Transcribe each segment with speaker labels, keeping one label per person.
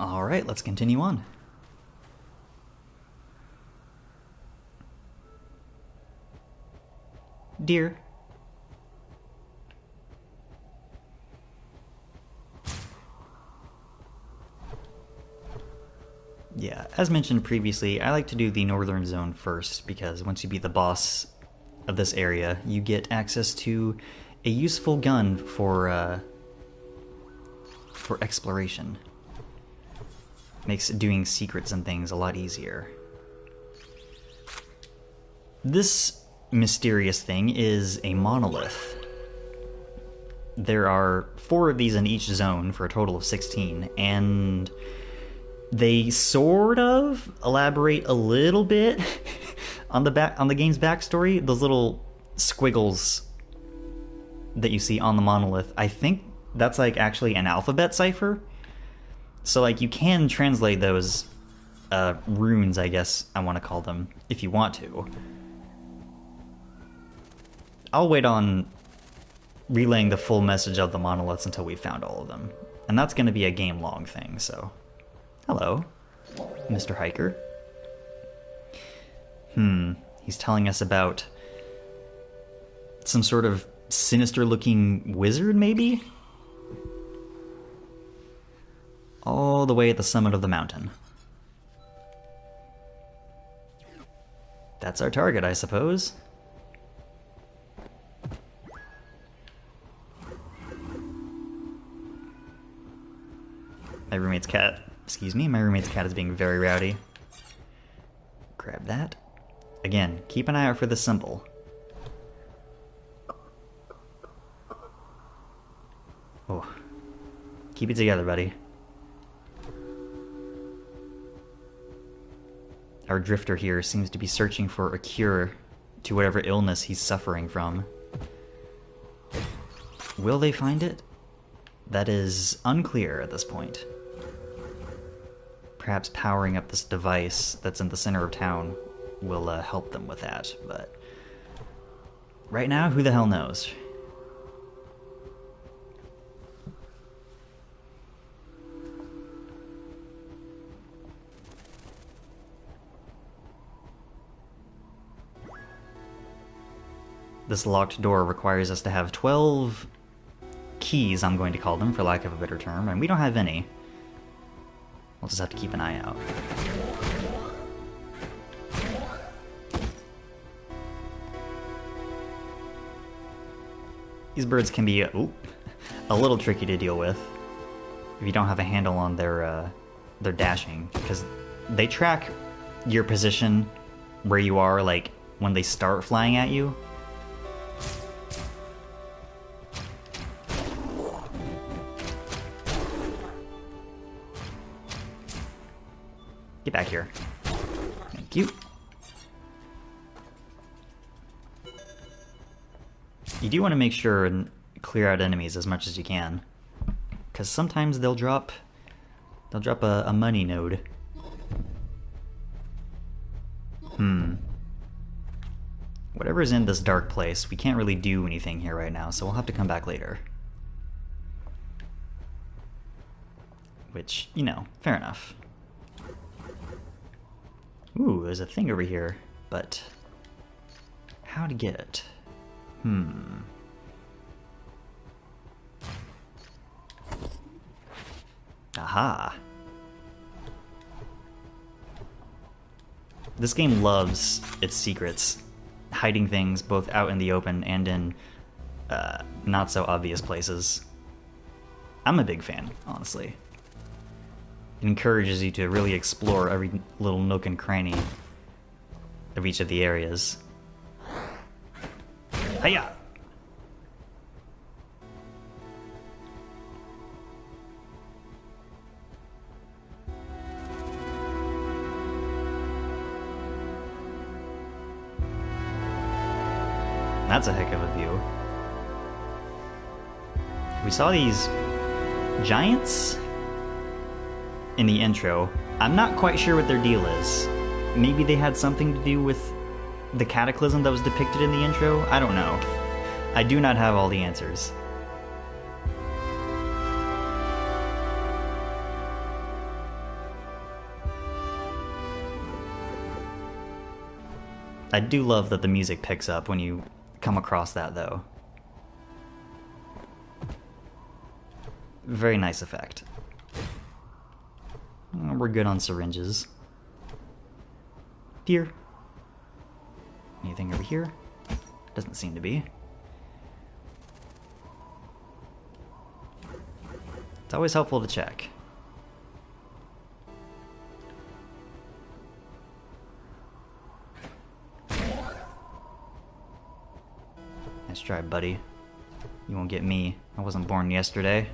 Speaker 1: Alright, let's continue on. Deer. Yeah, as mentioned previously, I like to do the northern zone first because once you beat the boss of this area, you get access to a useful gun for exploration. Makes doing secrets and things a lot easier. This mysterious thing is a monolith. There are 4 of these in each zone for a total of 16, and they sort of elaborate a little bit on the game's backstory. Those little squiggles that you see on the monolith, I think that's like actually an alphabet cipher. So like you can translate those runes, I guess I want to call them, if you want to. I'll wait on relaying the full message of the monoliths until we've found all of them. And that's going to be a game-long thing, so... Hello, Mr. Hiker. He's telling us about some sort of sinister-looking wizard, maybe? All the way at the summit of the mountain. That's our target, I suppose. My roommate's cat is being very rowdy. Grab that. Again, keep an eye out for the symbol. Oh. Keep it together, buddy. Our drifter here seems to be searching for a cure to whatever illness he's suffering from. Will they find it? That is unclear at this point. Perhaps powering up this device that's in the center of town will help them with that, but right now, who the hell knows? This locked door requires us to have 12 keys, I'm going to call them, for lack of a better term, and we don't have any. We'll just have to keep an eye out. These birds can be a little tricky to deal with if you don't have a handle on their dashing, because they track your position where you are, like when they start flying at you. Get back here. Thank you. You do want to make sure and clear out enemies as much as you can, because sometimes they'll drop a money node. Whatever's in this dark place, we can't really do anything here right now, so we'll have to come back later. Which, you know, fair enough. Ooh, there's a thing over here, but how to get it? Aha! This game loves its secrets, hiding things both out in the open and in not so obvious places. I'm a big fan, honestly. It encourages you to really explore every little nook and cranny of each of the areas. Hiya! That's a heck of a view. We saw these giants in the intro. I'm not quite sure what their deal is. Maybe they had something to do with the cataclysm that was depicted in the intro? I don't know. I do not have all the answers. I do love that the music picks up when you come across that, though. Very nice effect. We're good on syringes. Here. Anything over here? Doesn't seem to be. It's always helpful to check. Nice try, buddy. You won't get me. I wasn't born yesterday.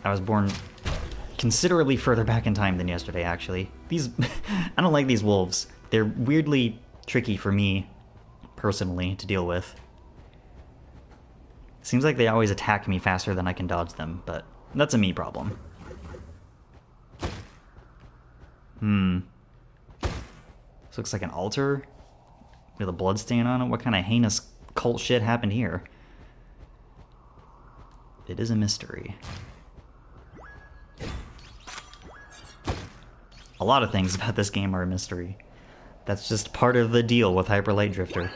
Speaker 1: I was born considerably further back in time than yesterday, actually. These... I don't like these wolves. They're weirdly tricky for me, personally, to deal with. Seems like they always attack me faster than I can dodge them, but that's a me problem. This looks like an altar with a bloodstain on it. What kind of heinous cult shit happened here? It is a mystery. A lot of things about this game are a mystery. That's just part of the deal with Hyper Light Drifter.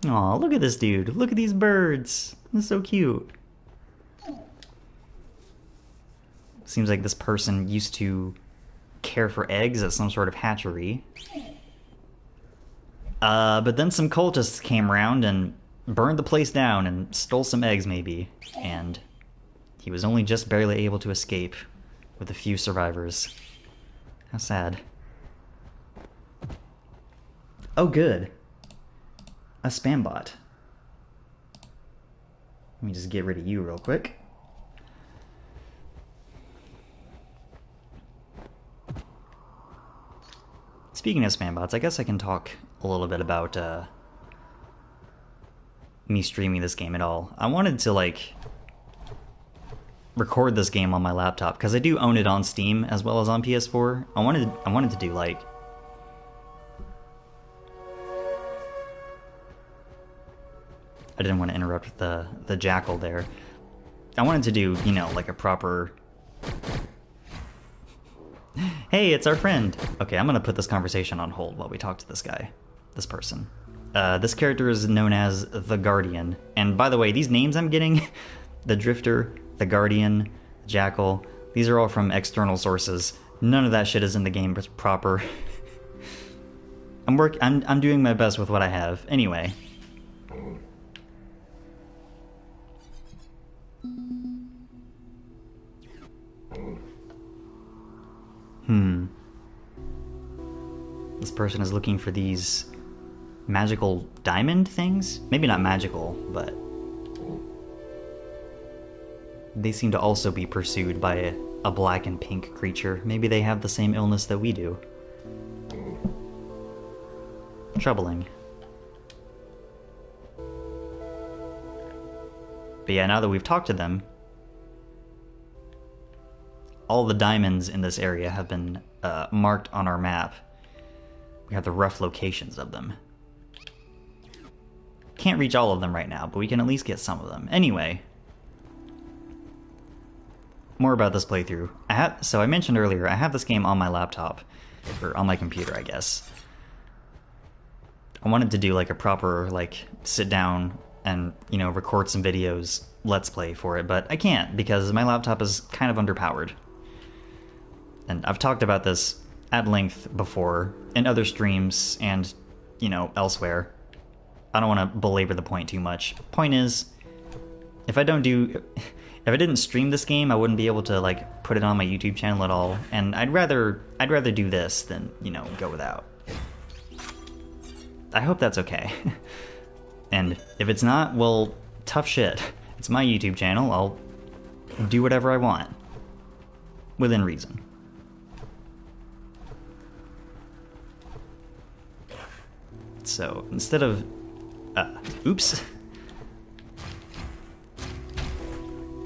Speaker 1: Aw, look at this dude. Look at these birds. That's so cute. Seems like this person used to care for eggs at some sort of hatchery. But then some cultists came around and burned the place down and stole some eggs, maybe. And he was only just barely able to escape with a few survivors. How sad. Oh, good. A spam bot. Let me just get rid of you real quick. Speaking of spam bots, I guess I can talk a little bit about me streaming this game at all. I wanted to like record this game on my laptop because I do own it on Steam as well as on PS4. I wanted to do like I didn't want to interrupt the jackal there. I wanted to do, you know, like a proper... Hey, it's our friend! Okay, I'm gonna put this conversation on hold while we talk to this guy. This person. This character is known as the Guardian. And by the way, these names I'm getting, the Drifter, the Guardian, the Jackal, these are all from external sources. None of that shit is in the game proper. I'm doing my best with what I have. Anyway. This person is looking for these magical diamond things? Maybe not magical, but they seem to also be pursued by a black and pink creature. Maybe they have the same illness that we do. Troubling. But yeah, now that we've talked to them, all the diamonds in this area have been marked on our map. We have the rough locations of them. Can't reach all of them right now, but we can at least get some of them. Anyway, more about this playthrough. So I mentioned earlier, I have this game on my laptop, or on my computer, I guess. I wanted to do like a proper, like, sit down and, you know, record some videos, let's play for it, but I can't because my laptop is kind of underpowered. And I've talked about this at length before in other streams and, you know, elsewhere. I don't want to belabor the point too much. Point is, if I didn't stream this game, I wouldn't be able to like put it on my YouTube channel at all. And I'd rather do this than, you know, go without. I hope that's okay. And if it's not, well, tough shit. It's my YouTube channel. I'll do whatever I want within reason. So instead of oops,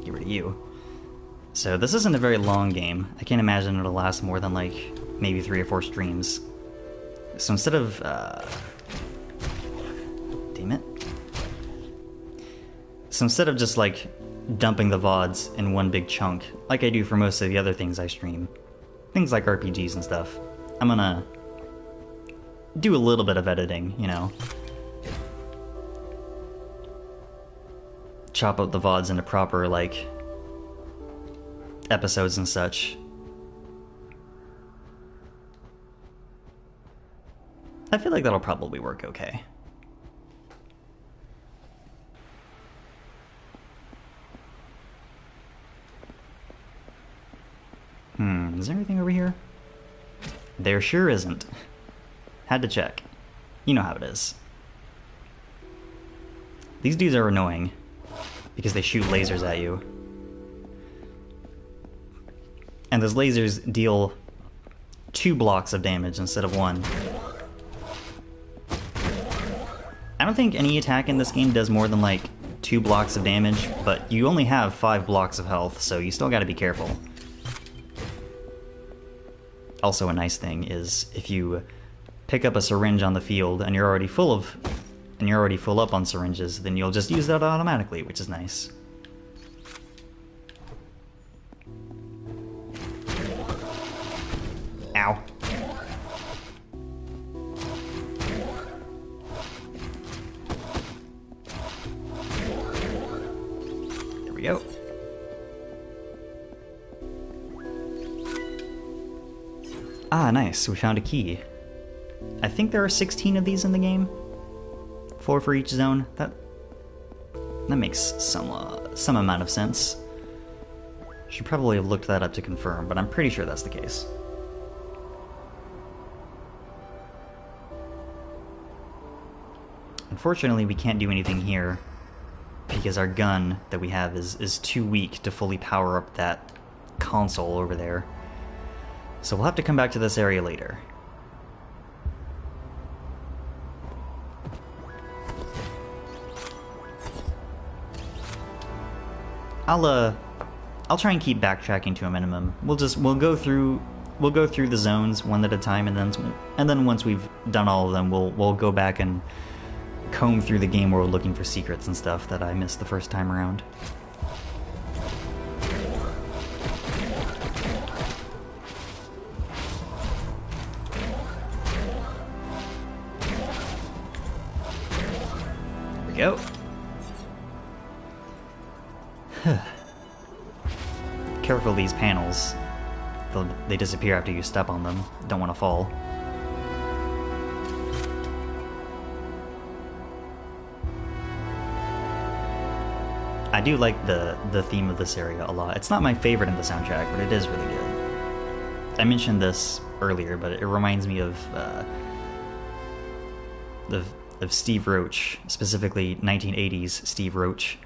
Speaker 1: get rid of you. So this isn't a very long game. I can't imagine it'll last more than like maybe 3 or 4 streams. So instead of, damn it. So instead of just like dumping the VODs in one big chunk, like I do for most of the other things I stream, things like RPGs and stuff, I'm gonna do a little bit of editing, you know. Chop up the VODs into proper, like, episodes and such. I feel like that'll probably work okay. Is there anything over here? There sure isn't. Had to check. You know how it is. These dudes are annoying because they shoot lasers at you. And those lasers deal 2 blocks of damage instead of 1. I don't think any attack in this game does more than like 2 blocks of damage, but you only have 5 blocks of health, so you still gotta be careful. Also, a nice thing is if you pick up a syringe on the field and you're already full up on syringes, then you'll just use that automatically, which is nice. Ow. There we go. Ah, nice. We found a key. I think there are 16 of these in the game. 4 for each zone. That makes some amount of sense. Should probably have looked that up to confirm, but I'm pretty sure that's the case. Unfortunately, we can't do anything here because our gun that we have is too weak to fully power up that console over there. So we'll have to come back to this area later. I'll try and keep backtracking to a minimum. We'll go through the zones one at a time, and then once we've done all of them, we'll go back and comb through the game world looking for secrets and stuff that I missed the first time around. There we go. Careful, these panels. They disappear after you step on them. Don't want to fall. I do like the theme of this area a lot. It's not my favorite in the soundtrack, but it is really good. I mentioned this earlier, but it reminds me of Steve Roach, specifically 1980s Steve Roach.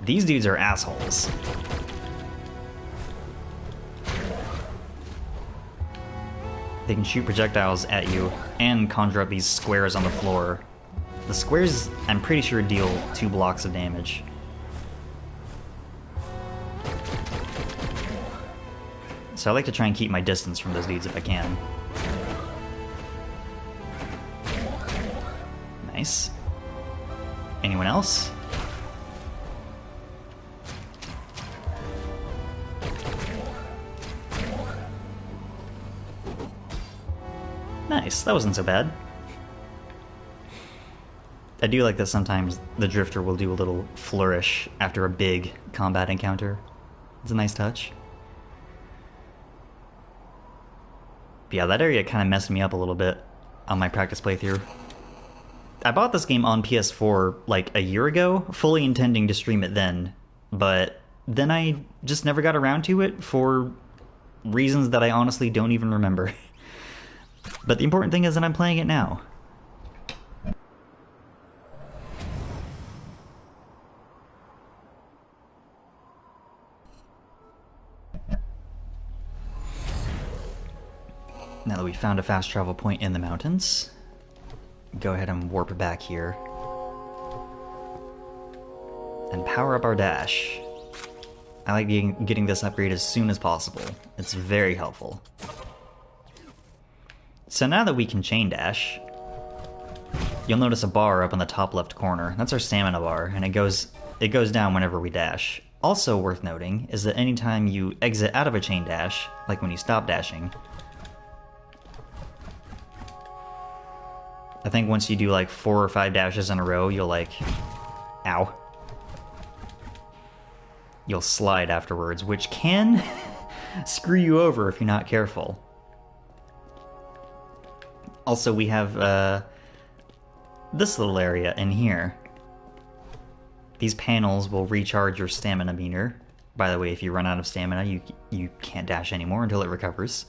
Speaker 1: These dudes are assholes. They can shoot projectiles at you and conjure up these squares on the floor. The squares, I'm pretty sure, deal 2 blocks of damage. So I like to try and keep my distance from those dudes if I can. Nice. Anyone else? Nice, that wasn't so bad. I do like that sometimes the Drifter will do a little flourish after a big combat encounter. It's a nice touch. But yeah, that area kind of messed me up a little bit on my practice playthrough. I bought this game on PS4 like a year ago, fully intending to stream it then, but then I just never got around to it for reasons that I honestly don't even remember. But the important thing is that I'm playing it now. Now that we found a fast travel point in the mountains, go ahead and warp back here. And power up our dash. I like getting this upgrade as soon as possible. It's very helpful. So now that we can chain dash, you'll notice a bar up in the top left corner. That's our stamina bar, and it goes down whenever we dash. Also worth noting is that anytime you exit out of a chain dash, like when you stop dashing, I think once you do like 4 or 5 dashes in a row, you'll like, ow, you'll slide afterwards, which can screw you over if you're not careful. Also, we have this little area in here. These panels will recharge your stamina meter. By the way, if you run out of stamina, you can't dash anymore until it recovers.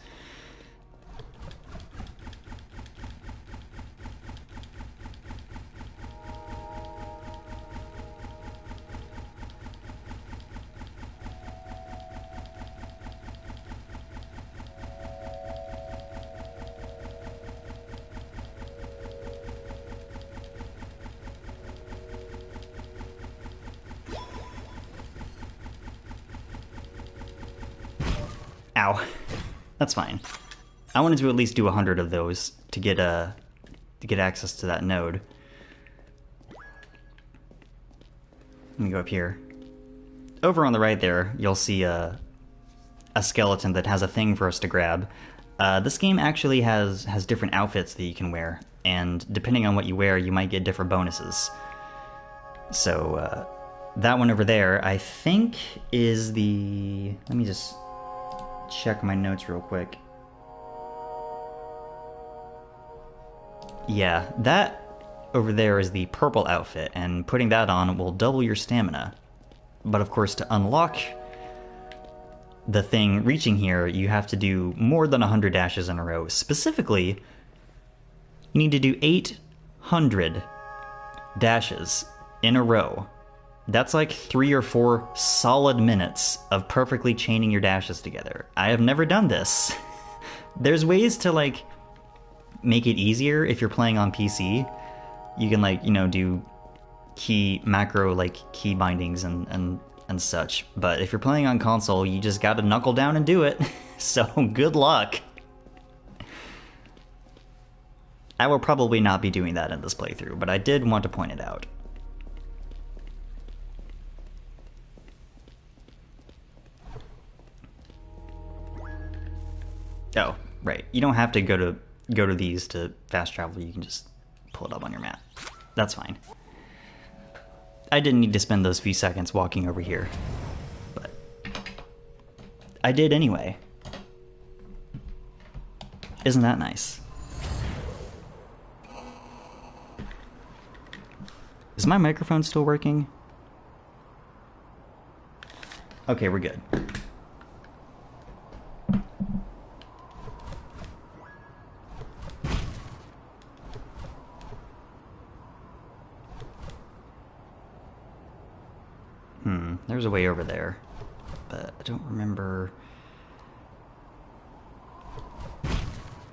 Speaker 1: Ow. That's fine. I wanted to at least do 100 of those to get access to that node. Let me go up here. Over on the right there, you'll see a skeleton that has a thing for us to grab. This game actually has different outfits that you can wear, and depending on what you wear, you might get different bonuses. So, that one over there, I think, is the... Let me just check my notes real quick. Yeah, that over there is the purple outfit, and putting that on will double your stamina. But of course, to unlock the thing reaching here, you have to do more than 100 dashes in a row. Specifically, you need to do 800 dashes in a row. That's like 3 or 4 solid minutes of perfectly chaining your dashes together. I have never done this. There's ways to like make it easier if you're playing on PC. You can like, you know, do macro like key bindings and such. But if you're playing on console, you just gotta knuckle down and do it. So good luck. I will probably not be doing that in this playthrough, but I did want to point it out. Oh, right. You don't have to go to these to fast travel. You can just pull it up on your map. That's fine. I didn't need to spend those few seconds walking over here, but I did anyway. Isn't that nice? Is my microphone still working? Okay, we're good. There's a way over there, but I don't remember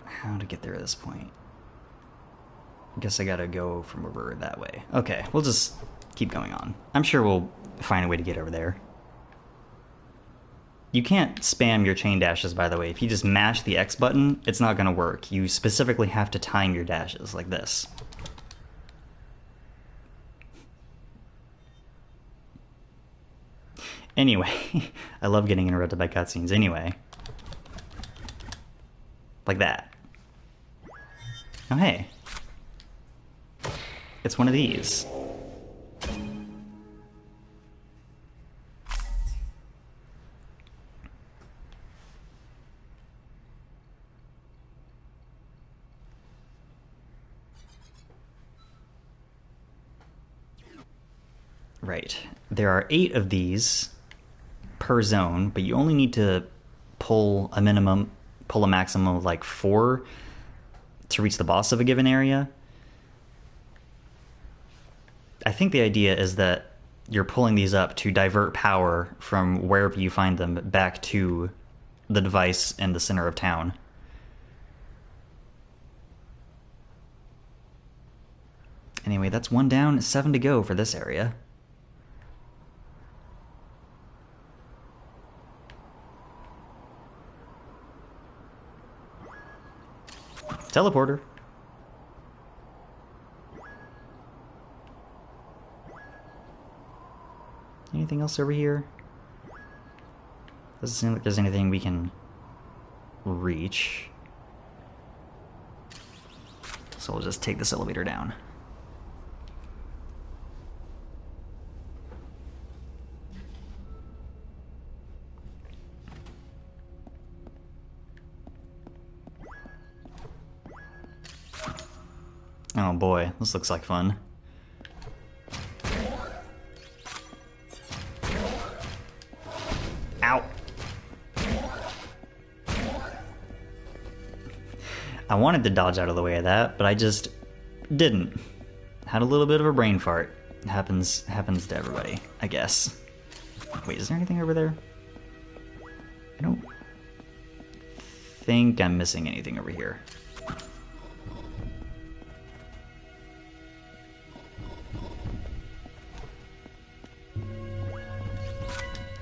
Speaker 1: how to get there at this point. I guess I gotta go from over that way. Okay, we'll just keep going on. I'm sure we'll find a way to get over there. You can't spam your chain dashes, by the way. If you just mash the X button, it's not gonna work. You specifically have to time your dashes like this. Anyway, I love getting interrupted by cutscenes anyway. Like that. Oh hey. It's one of these. Right. There are 8 of these per zone, but you only need to pull a maximum of like 4 to reach the boss of a given area. I think the idea is that you're pulling these up to divert power from wherever you find them back to the device in the center of town. Anyway, that's 1 down, 7 to go for this area. Teleporter. anything else over here? Doesn't seem like there's anything we can reach. So we'll just take this elevator down. Oh boy, this looks like fun. Ow! I wanted to dodge out of the way of that, but I just didn't. Had a little bit of a brain fart. Happens to everybody, I guess. Wait, is there anything over there? I don't think I'm missing anything over here.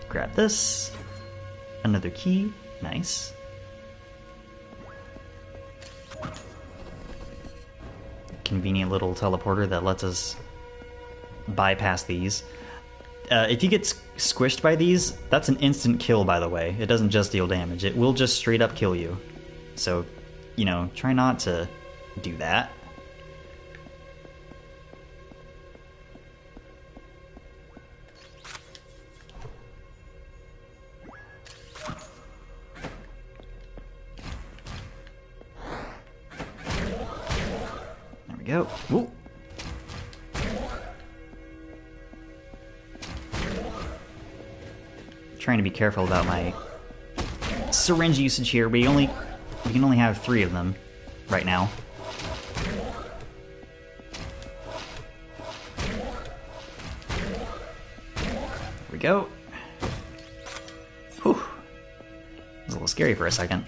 Speaker 1: Grab this. Another key. Nice. Convenient little teleporter that lets us bypass these. If you get squished by these, that's an instant kill, by the way. It doesn't just deal damage. It will just straight up kill you. So, you know, try not to do that. Go. Woo. Trying to be careful about my syringe usage here. We can only have 3 of them right now. There we go. Whew. It was a little scary for a second.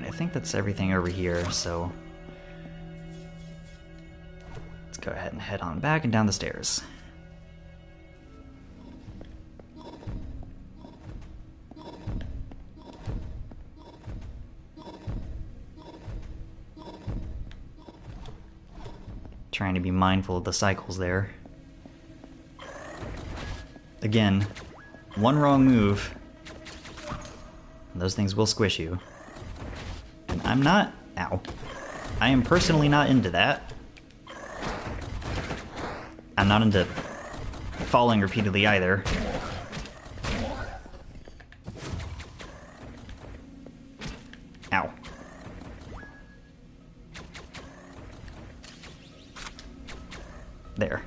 Speaker 1: I think that's everything over here, so let's go ahead and head on back and down the stairs. Trying to be mindful of the cycles there. Again, one wrong move, and those things will squish you. I'm not... Ow. I am personally not into that. I'm not into falling repeatedly either. Ow. There.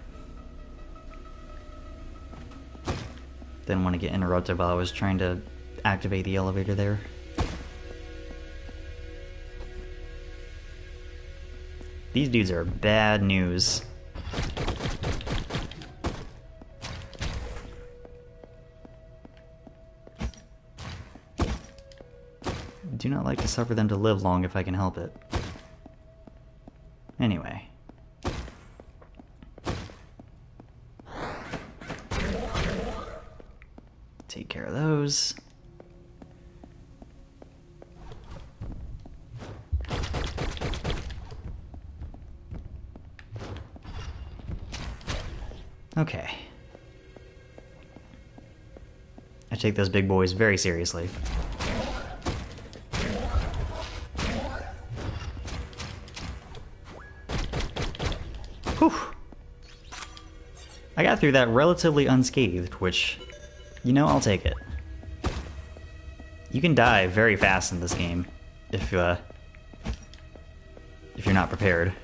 Speaker 1: Didn't want to get interrupted while I was trying to activate the elevator there. These dudes are bad news. Do not like to suffer them to live long if I can help it. Anyway. Take care of those. Okay. I take those big boys very seriously. Whew. I got through that relatively unscathed, which, you know, I'll take it. You can die very fast in this game if you're not prepared.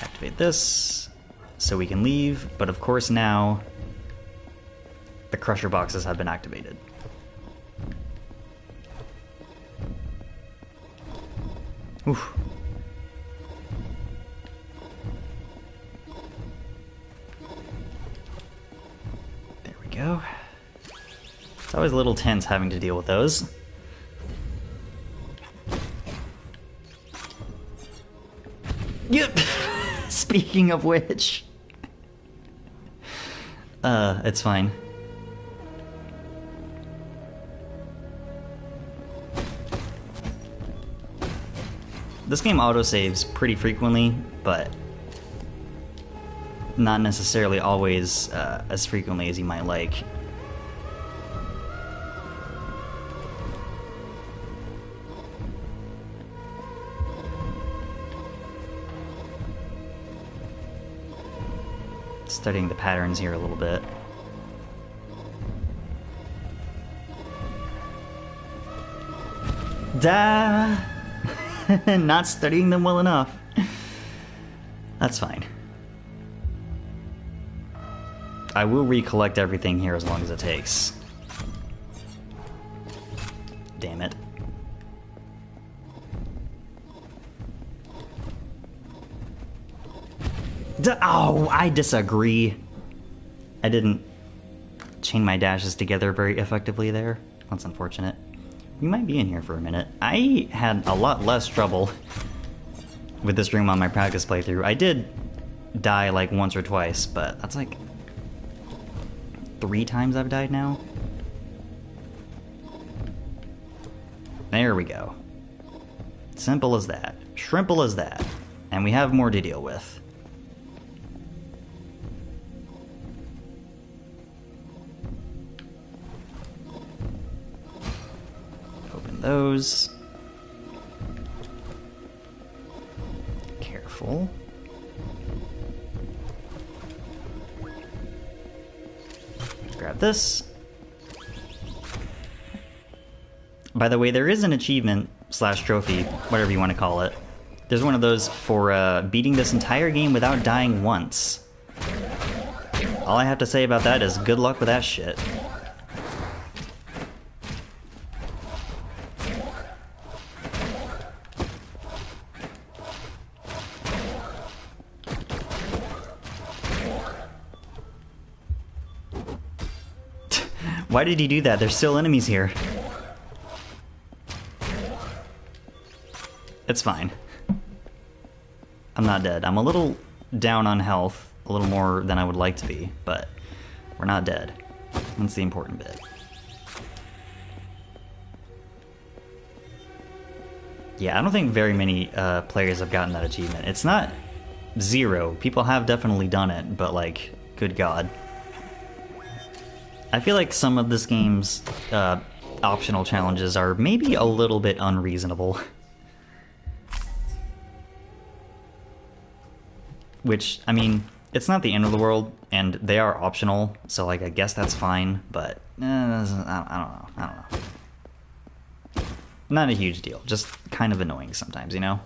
Speaker 1: Activate this so we can leave, but of course now the crusher boxes have been activated. Oof. There we go. It's always a little tense having to deal with those. Yep. Speaking of which, it's fine. This game autosaves pretty frequently, but not necessarily always as frequently as you might like. Studying the patterns here a little bit. Da! Not studying them well enough. That's fine. I will recollect everything here as long as it takes. Damn it. Oh, I disagree. I didn't chain my dashes together very effectively there. That's unfortunate. We might be in here for a minute. I had a lot less trouble with this room on my practice playthrough. I did die like once or twice, but that's like 3 times I've died now. There we go. Simple as that. Shrimple as that. And we have more to deal with. Open those. Careful. Grab this. By the way, there is an achievement slash trophy, whatever you want to call it. There's one of those for beating this entire game without dying once. All I have to say about that is good luck with that shit. Why did he do that? There's still enemies here. It's fine. I'm not dead. I'm a little down on health, a little more than I would like to be, but we're not dead. That's the important bit. Yeah, I don't think very many players have gotten that achievement. It's not 0. People have definitely done it, but like, good God. I feel like some of this game's optional challenges are maybe a little bit unreasonable. Which, I mean, it's not the end of the world, and they are optional, so like I guess that's fine, but I don't know. Not a huge deal, just kind of annoying sometimes, you know?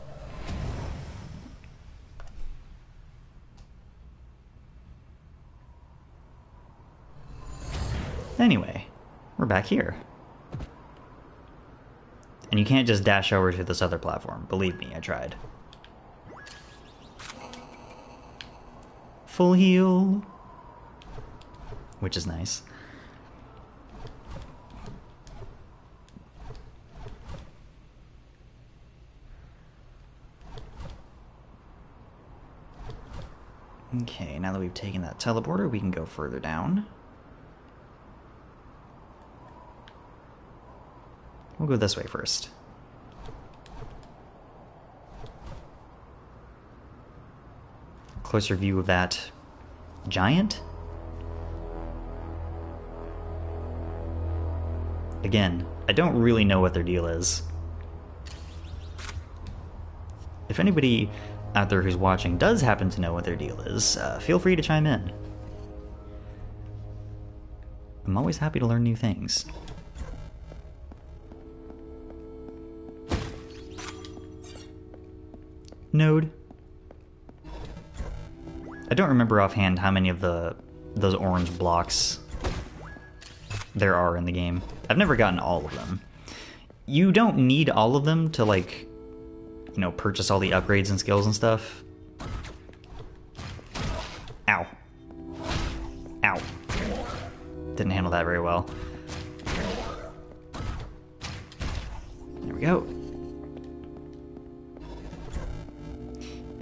Speaker 1: Anyway, we're back here. And you can't just dash over to this other platform. Believe me, I tried. Full heal. Which is nice. Okay, now that we've taken that teleporter, we can go further down. We'll go this way first. Closer view of that giant. Again, I don't really know what their deal is. If anybody out there who's watching does happen to know what their deal is, feel free to chime in. I'm always happy to learn new things. Node. I don't remember offhand how many of those orange blocks there are in the game. I've never gotten all of them. You don't need all of them to, like, you know, purchase all the upgrades and skills and stuff. Ow. Ow. Didn't handle that very well. There we go.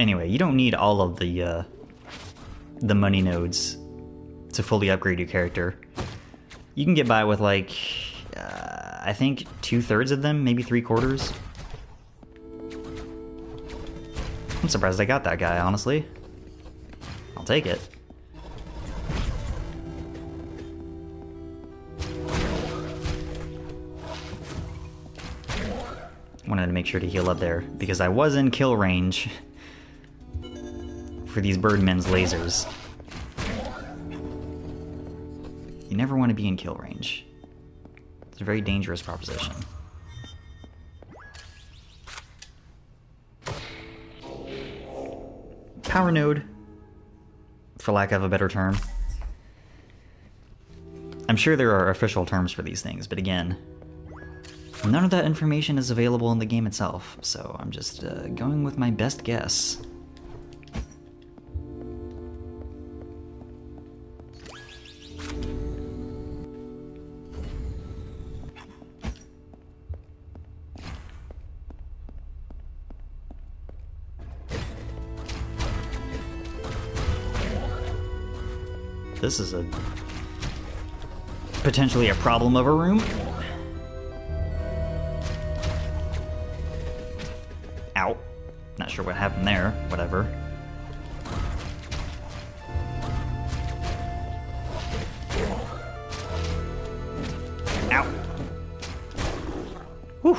Speaker 1: Anyway, you don't need all of the money nodes to fully upgrade your character. You can get by with like, I think 2/3 of them, maybe 3/4. I'm surprised I got that guy, honestly. I'll take it. Wanted to make sure to heal up there, because I was in kill range for these birdmen's lasers. You never want to be in kill range. It's a very dangerous proposition. Power node, for lack of a better term. I'm sure there are official terms for these things, but again, none of that information is available in the game itself, so I'm just going with my best guess. This is a potentially a problem of a room. Ow. Not sure what happened there. Whatever. Ow. Whew.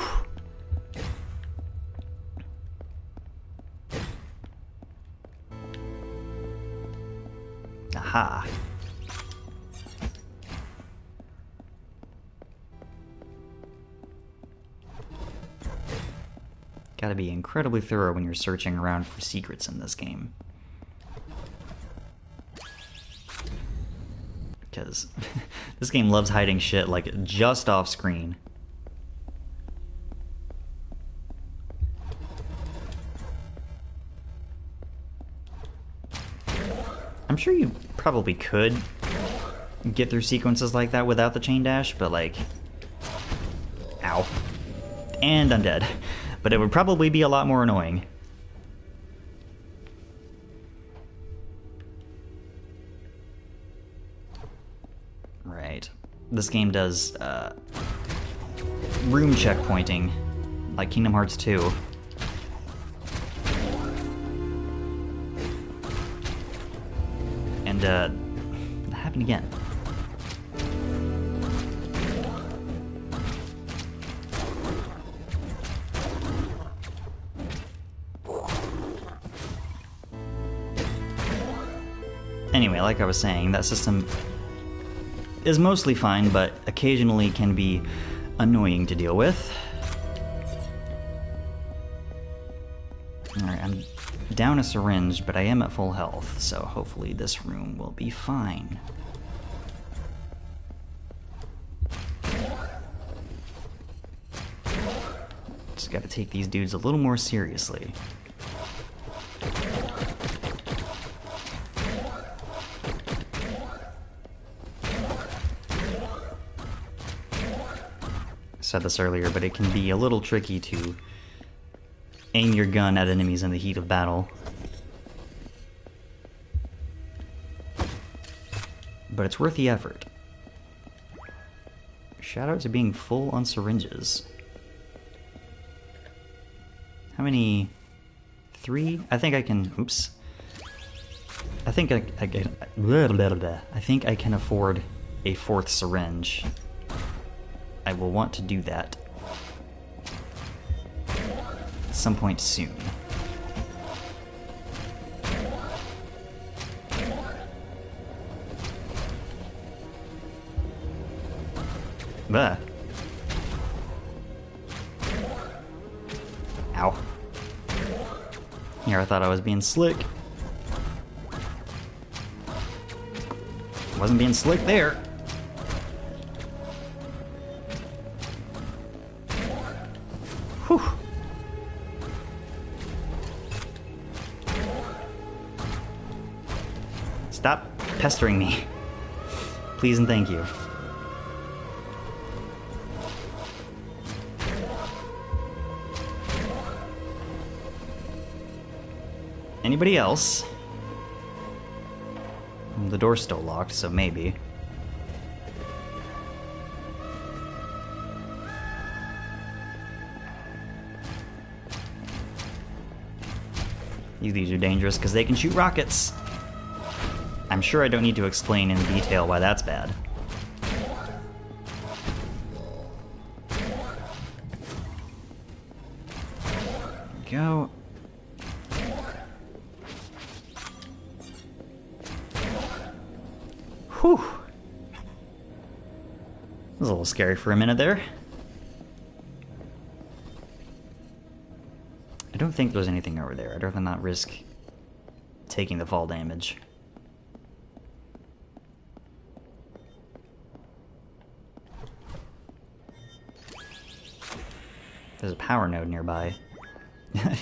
Speaker 1: Aha. Gotta be incredibly thorough when you're searching around for secrets in this game. Because this game loves hiding shit, like, just off screen. I'm sure you probably could get through sequences like that without the chain dash, but like... Ow. And I'm dead. But it would probably be a lot more annoying. Right. This game does room checkpointing, like Kingdom Hearts 2. And that happened again. Anyway, like I was saying, that system is mostly fine, but occasionally can be annoying to deal with. Alright, I'm down a syringe, but I am at full health, so hopefully this room will be fine. Just gotta take these dudes a little more seriously. Said this earlier, but it can be a little tricky to aim your gun at enemies in the heat of battle. But it's worth the effort. Shout out to being full on syringes. How many? 3? I think I can. Oops. I think I think I can afford a 4th syringe. I will want to do that at some point soon. Bah. Ow. Here, I thought I was being slick. Wasn't being slick there. Whew. Stop pestering me. Please and thank you. Anybody else? The door's still locked, so maybe. These are dangerous because they can shoot rockets. I'm sure I don't need to explain in detail why that's bad. Go. Whew. That was a little scary for a minute there. I don't think there's anything over there. I'd rather not risk taking the fall damage. There's a power node nearby.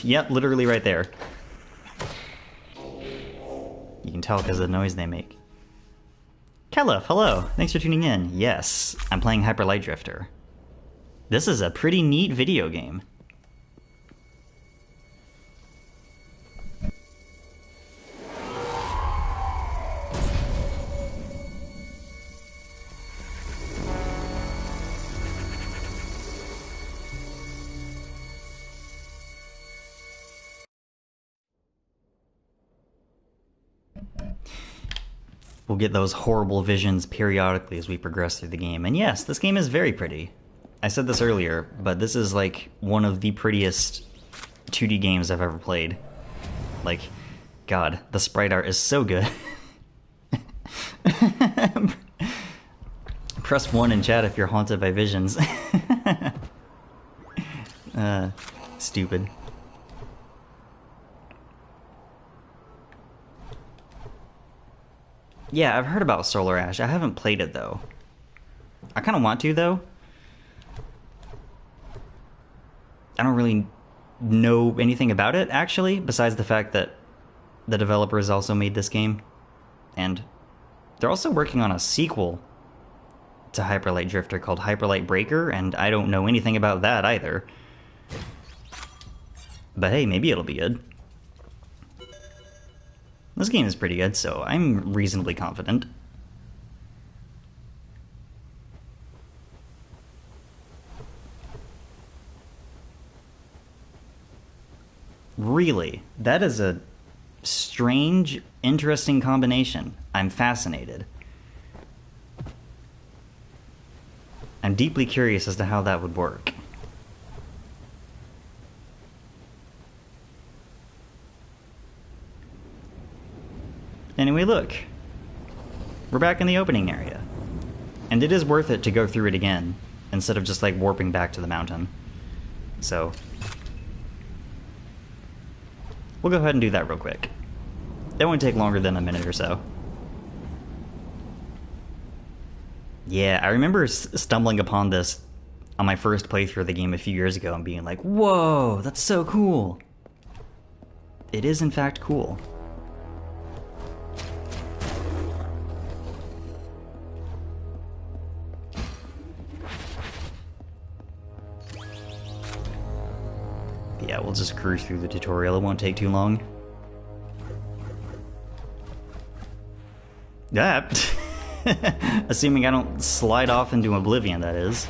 Speaker 1: Yep, literally right there. You can tell because of the noise they make. Kelef, hello! Thanks for tuning in. Yes, I'm playing Hyper Light Drifter. This is a pretty neat video game. We'll get those horrible visions periodically as we progress through the game. And yes, this game is very pretty. I said this earlier, but this is like one of the prettiest 2D games I've ever played. Like, God, the sprite art is so good. Press 1 in chat if you're haunted by visions. Stupid. Yeah, I've heard about Solar Ash. I haven't played it, though. I kind of want to, though. I don't really know anything about it, actually, besides the fact that the developers also made this game. And they're also working on a sequel to Hyper Light Drifter called Hyper Light Breaker, and I don't know anything about that, either. But hey, maybe it'll be good. This game is pretty good, so I'm reasonably confident. Really? That is a strange, interesting combination. I'm fascinated. I'm deeply curious as to how that would work. Anyway, look. We're back in the opening area. And it is worth it to go through it again, instead of just like warping back to the mountain. So, we'll go ahead and do that real quick. It won't take longer than a minute or so. Yeah, I remember stumbling upon this on my first playthrough of the game a few years ago and being like, whoa, that's so cool. It is in fact cool. Yeah, we'll just cruise through the tutorial. It won't take too long. That. Assuming I don't slide off into oblivion, that is.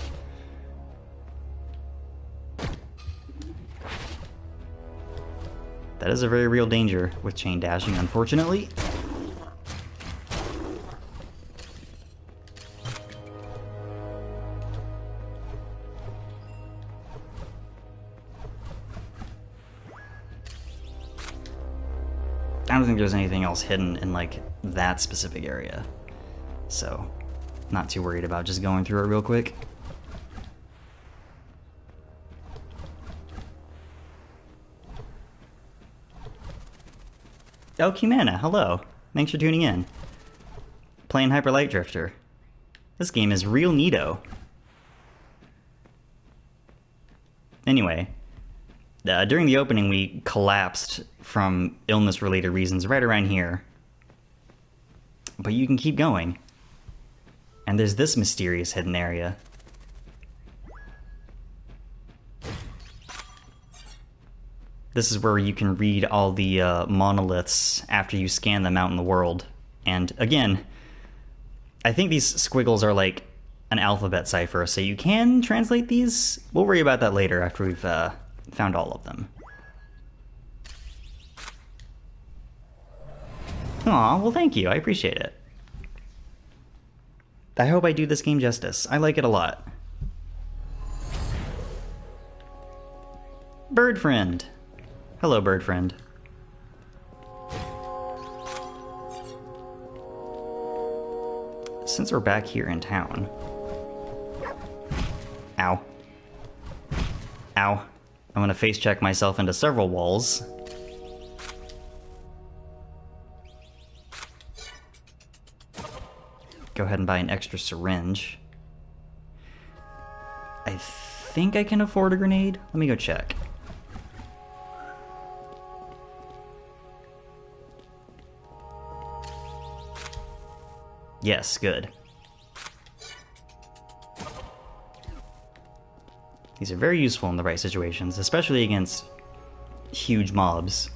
Speaker 1: That is a very real danger with chain dashing, unfortunately. I don't think there's anything else hidden in, like, that specific area. So, not too worried about just going through it real quick. Oh, Kumana, hello. Thanks for tuning in. Playing Hyper Light Drifter. This game is real neato. Anyway, during the opening we collapsed from illness-related reasons right around here. But you can keep going. And there's this mysterious hidden area. This is where you can read all the monoliths after you scan them out in the world. And again, I think these squiggles are like an alphabet cipher, so you can translate these. We'll worry about that later after we've found all of them. Aw, well thank you, I appreciate it. I hope I do this game justice. I like it a lot. Bird friend. Hello, bird friend. Since we're back here in town... Ow. Ow. I'm gonna face check myself into several walls. Go ahead and buy an extra syringe. I think I can afford a grenade. Let me go check. Yes, good. These are very useful in the right situations, especially against huge mobs,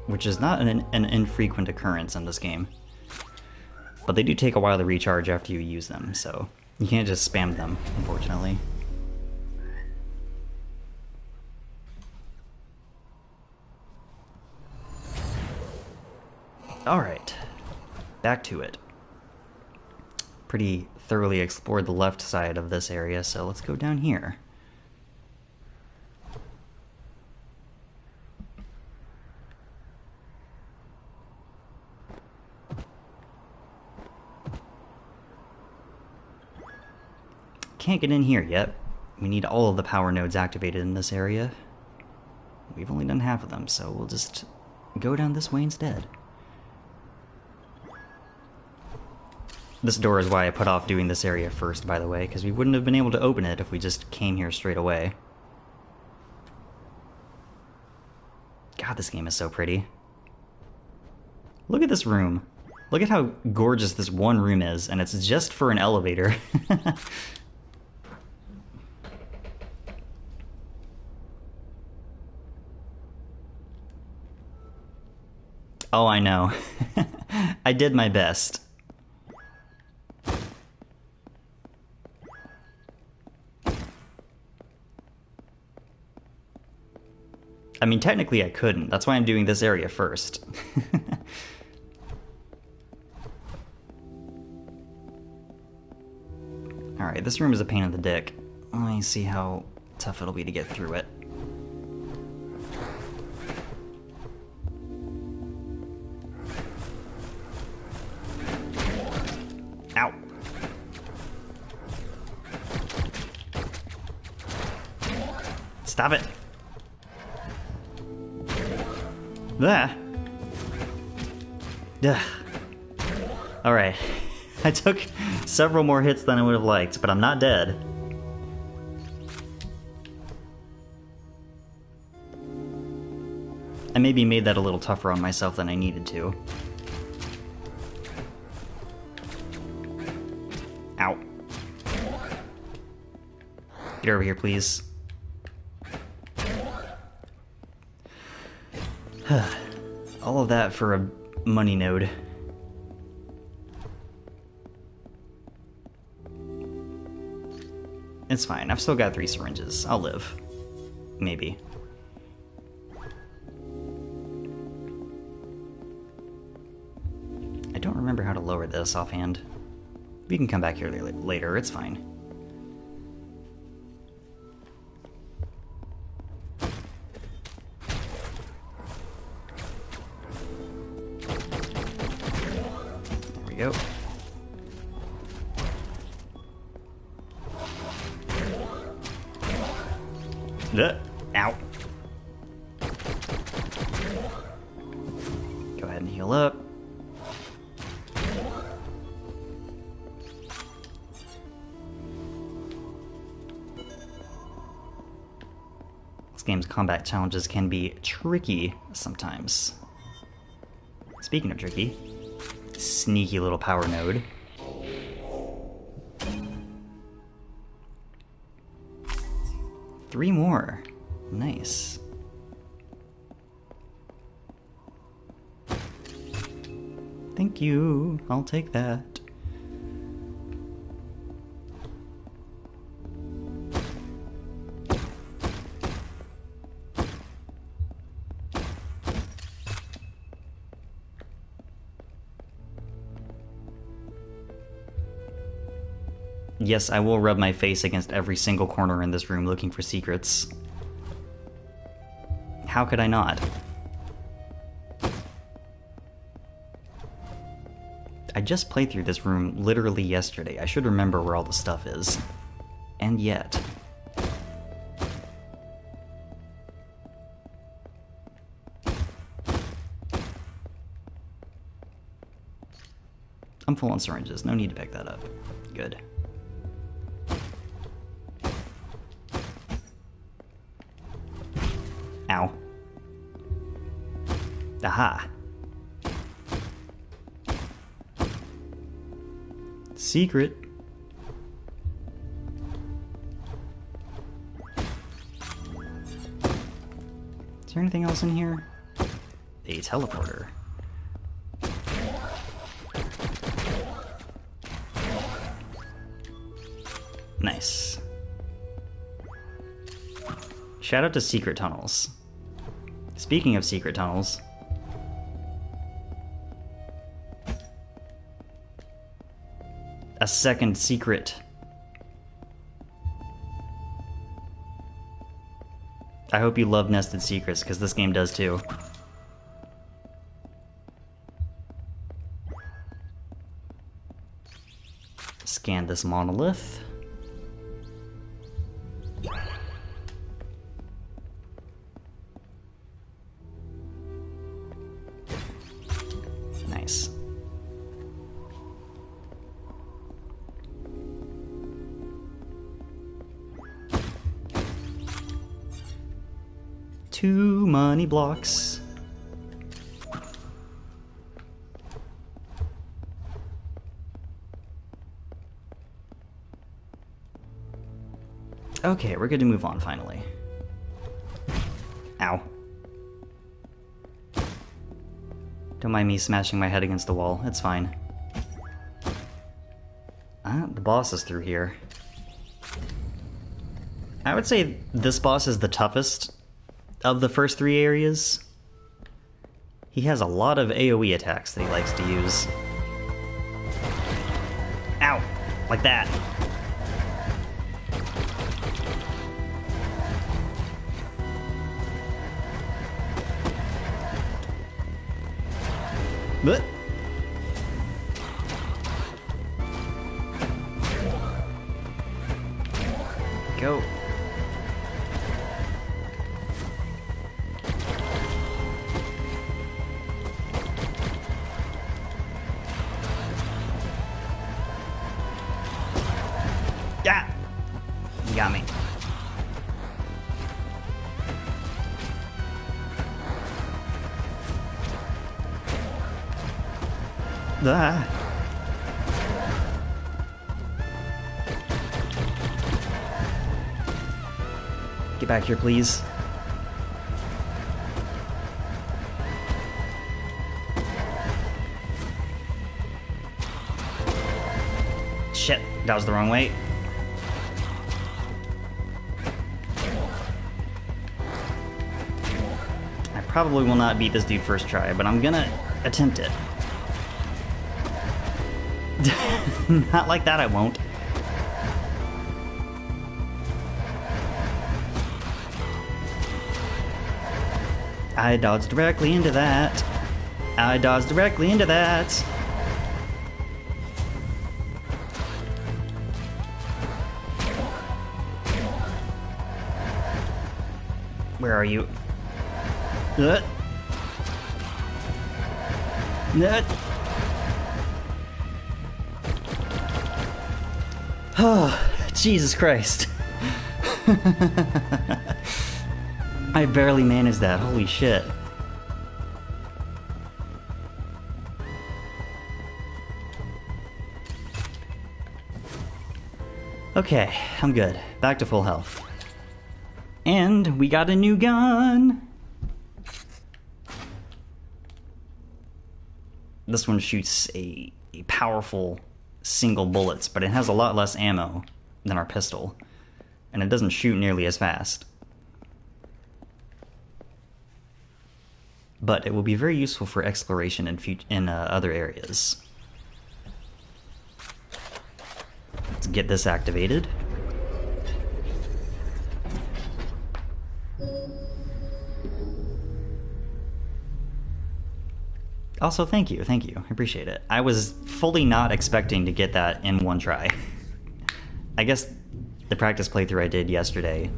Speaker 1: which is not an infrequent occurrence in this game. But they do take a while to recharge after you use them, so you can't just spam them, unfortunately. Alright, back to it. Pretty thoroughly explored the left side of this area, so let's go down here. Can't get in here yet. We need all of the power nodes activated in this area. We've only done half of them, so we'll just go down this way instead. This door is why I put off doing this area first, by the way, because we wouldn't have been able to open it if we just came here straight away. God, this game is so pretty. Look at this room. Look at how gorgeous this one room is, and it's just for an elevator. Oh, I know. I did my best. I mean, technically I couldn't. That's why I'm doing this area first. Alright, this room is a pain in the dick. Let me see how tough it'll be to get through it. Ow. Stop it. There. Ugh. Alright. I took several more hits than I would have liked, but I'm not dead. I maybe made that a little tougher on myself than I needed to. Ow. Get over here, please. All of that for a money node. It's fine. I've still got 3 syringes. I'll live. Maybe. I don't remember how to lower this offhand. We can come back here later. It's fine. There we go. Ow. Go ahead and heal up. This game's combat challenges can be tricky sometimes. Speaking of tricky, sneaky little power node. Three more. Nice. Thank you. I'll take that. Yes, I will rub my face against every single corner in this room looking for secrets. How could I not? I just played through this room literally yesterday. I should remember where all the stuff is. And yet... I'm full on syringes. No need to pick that up. Good. Ow. Aha. Secret. Is there anything else in here? A teleporter. Nice. Shout out to secret tunnels. Speaking of secret tunnels... a second secret. I hope you love nested secrets, because this game does too. Scan this monolith. Nice. Two money blocks. Okay, we're good to move on finally. Ow. Don't mind me smashing my head against the wall, it's fine. The boss is through here. I would say this boss is the toughest of the first three areas. He has a lot of AoE attacks that he likes to use. Ow! Like that. But go. Yeah, you got me. Ah. Get back here, please. Shit, that was the wrong way. I probably will not beat this dude first try, but I'm gonna attempt it. Not like that, I won't. I dodged directly into that. I dodged directly into that. Where are you? Oh, Jesus Christ. I barely managed that, holy shit. Okay, I'm good. Back to full health. And we got a new gun! This one shoots a powerful single bullets, but it has a lot less ammo than our pistol. And it doesn't shoot nearly as fast. But it will be very useful for exploration in other areas. let's get this activated. Also, thank you. I appreciate it. I was fully not expecting to get that in one try. I guess the practice playthrough I did yesterday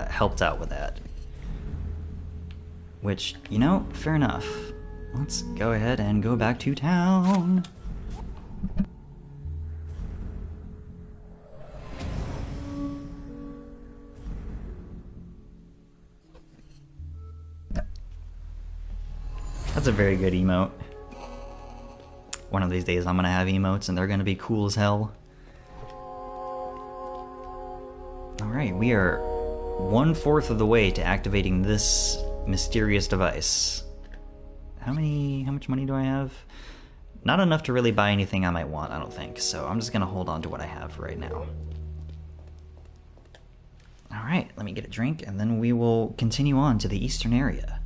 Speaker 1: helped out with that. Which, you know, fair enough. Let's go ahead and go back to town. That's a very good emote. One of these days I'm gonna have emotes and they're gonna be cool as hell. Alright, we are 1/4 of the way to activating this mysterious device. How much money do I have? Not enough to really buy anything I might want, I don't think, so I'm just gonna hold on to what I have right now. Alright, let me get a drink and then we will continue on to the eastern area.